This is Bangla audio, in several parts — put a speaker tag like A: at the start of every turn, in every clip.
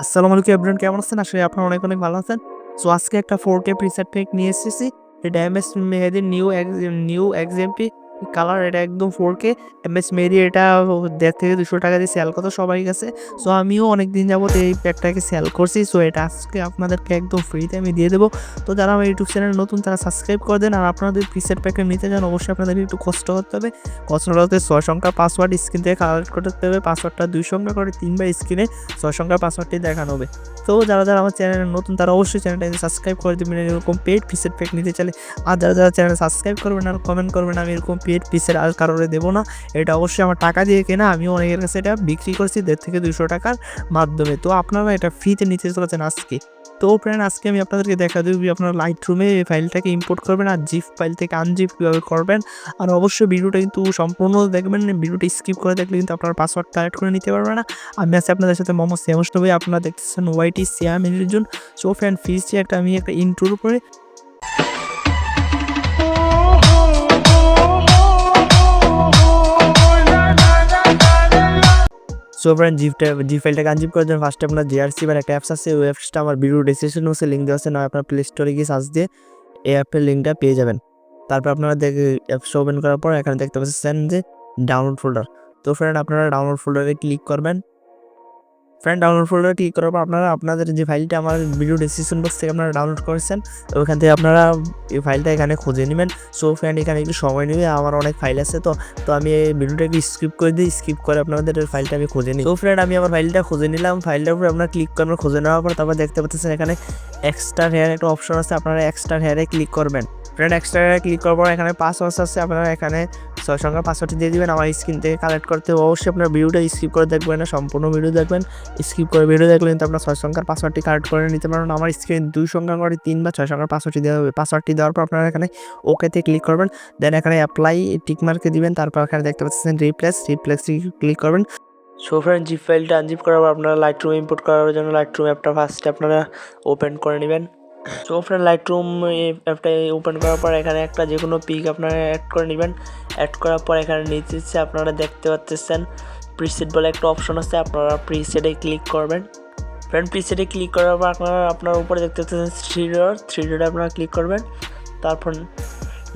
A: আসসালামু আলাইকুম এভরিওয়ান, কেমন আছেন? আসলে আপনারা অনেক, অনেক ভালো আছেন। সো আজকে একটা 4K প্রিসেট প্যাক নিয়ে এসেছি। এটা এমএস মেহেদীর নিউ এক্সএমপি কালার। এটা একদম 4K এমএস মেহেদী। এটা ৳১৫০ থেকে দিয়ে সেল করতো সবার কাছে। সো আমিও অনেকদিন যাবত এই প্যাকটাকে সেল করছি। সো এটা আজকে আপনাদেরকে একদম ফ্রিতে আমি দিয়ে দেবো। তো যারা আমার ইউটিউব চ্যানেল নতুন তারা সাবস্ক্রাইব করে দেন। আর আপনারা যদি প্রিসেট প্যাকটা নিতে চান অবশ্যই আপনাদের একটু কষ্ট করতে হবে। কষ্ট করতে ৬ সংখ্যার পাসওয়ার্ড স্ক্রিন থেকে কালেক্ট করতে হবে। পাসওয়ার্ডটা ২ সংখ্যা করে ৩ বার স্ক্রিনে ৬ সংখ্যার পাসওয়ার্ডটি দেখানো হবে। তো যারা আমার চ্যানেলে নতুন তারা অবশ্যই চ্যানেলটাকে সাবস্ক্রাইব করে দিবেন এরকম পেইড পিসের প্যাক নিতে চাইলে। আর যারা চ্যানেল সাবস্ক্রাইব করবেন আর কমেন্ট করবেন আমি এরকম পেইড পিসের আর কারোরে দেবো না। এটা অবশ্যই আমার টাকা দিয়ে কেনা। আমিও অনেকের কাছে এটা বিক্রি করছি ৳১৫০ থেকে ৳২০০ মাধ্যমে। তো আপনারা এটা ফ্রিতে নিতে চলেছেন আজকে। তো ফ্রেন্ড, আজকে আমি আপনাদেরকে দেখা দেব আপনারা লাইটরুমে এই ফাইলটাকে ইম্পোর্ট করবেন আর জিপ ফাইল থেকে আনজিপ কীভাবে করবেন। আর অবশ্যই ভিডিওটা কিন্তু সম্পূর্ণ দেখবেন। ভিডিওটা স্কিপ করে দেখলে কিন্তু আপনার পাসওয়ার্ড কালেক্ট করে নিতে পারবে না। আমি আছি আপনাদের সাথে মোহাম্মদ সিয়াম মুস্তফা ভাই। আপনারা দেখতেছেন ওয়াইটি সিয়াম মিলিজন। সো ফ্রেন্ড, ফিজটি আমি একটা ইন্ট্রোর উপরে সো ফ্রেন্ড, জিপ ফাইলটাকে আনজিপ করার জন্য ফার্স্টে আপনার জেআরসি বা একটা অ্যাপস আছে। ওই অ্যাপসটা আমার ভিডিও ডেসক্রিপশন বক্সে লিঙ্ক দেওয়া আছে, না আপনার প্লে স্টোরে গিয়ে সার্চ দিয়ে এই অ্যাপের লিঙ্কটা পেয়ে যাবেন। তারপর আপনারা অ্যাপসটা ওপেন করার পর এখানে দেখতে পাচ্ছেন যে ডাউনলোড ফোল্ডার। তো ফ্রেন্ড, আপনারা ডাউনলোড ফোল্ডারে ক্লিক করবেন। ফ্রেন্ড, ডাউনলোড ফোল্ডারে ক্লিক করার পর আপনারা আপনাদের যে ফাইলটা আমার ভিডিও ডেসক্রিপশন বক্স থেকে আপনারা ডাউনলোড করেছেন ওইখান থেকে আপনারা এই ফাইলটা এখানে খুঁজে নেবেন। সো ফ্রেন্ড, এখানে একটু সময় নেবে, আমার অনেক ফাইল আছে। তো আমি এই ভিডিওটাকে স্কিপ করে দিই। স্কিপ করে আপনাদের ফাইলটা আমি খুঁজে নিই। তো ফ্রেন্ড, আমি আমার ফাইলটা খুঁজে নিলাম। ফাইলটার উপরে আপনারা ক্লিক করবেন। খুঁজে নেওয়ার পর তারপর দেখতে পাচ্ছেন এখানে এক্সট্রা হেয়ার একটা অপশন আছে। আপনারা এক্সট্রা হেয়ারে ক্লিক করবেন। ফ্রেন্ড, এক্সট্রা হেয়ারে ক্লিক করার পর এখানে পাসওয়ার্ড আছে। আপনারা এখানে ৬ সংখ্যার পাসওয়ার্ডটি দিয়ে দিবেন। আমার স্ক্রিন থেকে কালেক্ট করতে অবশ্যই আপনার ভিডিওটা স্কিপ করে দেখবেন না, সম্পূর্ণ ভিডিও দেখবেন। স্কিপ করে ভিডিও দেখলে কিন্তু আপনার ৬ সংখ্যার পাসওয়ার্ডটি কালেক্ট করে নিতে পারবেন। আমার স্ক্রিন ২ সংখ্যা করে ৩ বা ৬ সংখ্যার পাসওয়ার্ডটি দেওয়া হবে। পাসওয়ার্ডটি দেওয়ার পর আপনারা এখানে ওকেতে ক্লিক করবেন। দেন এখানে অ্যাপ্লাই টিক মার্কে দিবেন। তারপর এখানে দেখতে পাচ্ছেন রিপ্লেসে ক্লিক করবেন। সো ফ্রেন্ড, জিপ ফাইলটা আনজিপ করার পর আপনারা লাইটরুম ইম্পোর্ট করার জন্য লাইটরুম অ্যাপটা ফার্স্টে আপনারা ওপেন করে নেবেন। সো ফ্রেন্ড, লাইটরুম অ্যাপটা ওপেন করার পর এখানে একটা যে কোনো পিক আপনারা অ্যাড করে নেবেন। অ্যাড করার পর এখানে নিচে আপনারা দেখতে পাচ্ছেন প্রিসেট বলে একটা অপশন আছে। আপনারা প্রিসেটে ক্লিক করবেন। ফ্রেন্ড, প্রিসেটে ক্লিক করার পর আপনার উপরে দেখতে পাচ্ছেন থ্রি ডটে আপনারা ক্লিক করবেন। তারপর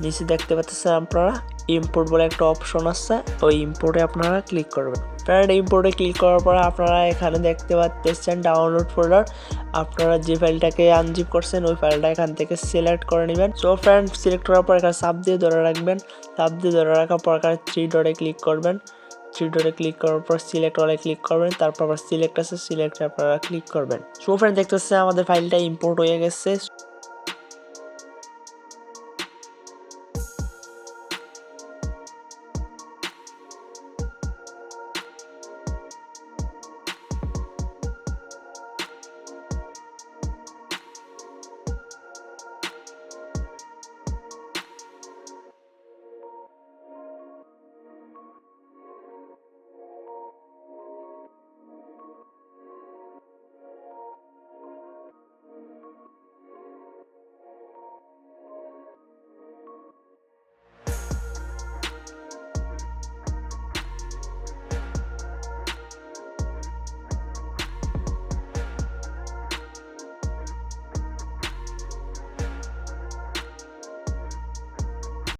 A: নিচে দেখতে পাচ্ছেন আপনারা ইম্পোর্ট বলে একটা অপশন আছে, ওই ইম্পোর্টে আপনারা ক্লিক করবেন। ফ্রেন্ড, ইম্পোর্টে ক্লিক করার পরে আপনারা এখানে দেখতে পাচ্ছেন ডাউনলোড ফোল্ডার। আপনারা যে ফাইলটাকে আনজিপ করছেন ওই ফাইলটা এখান থেকে সিলেক্ট করে নেবেন। সো ফ্রেন্ড, সিলেক্ট করার পর এখানে চাপ দিয়ে ধরে রাখবেন। চাপ দিয়ে ধরে রাখার পর এখানে থ্রি ডটে ক্লিক করবেন। থ্রি ডটে ক্লিক করার পর সিলেক্ট অলে ক্লিক করবেন। তারপর আবার সিলেক্ট আছে, সিলেক্টে আপনারা ক্লিক করবেন। সো ফ্রেন্ড, দেখতে পাচ্ছেন আমাদের ফাইলটা ইম্পোর্ট হয়ে গেছে।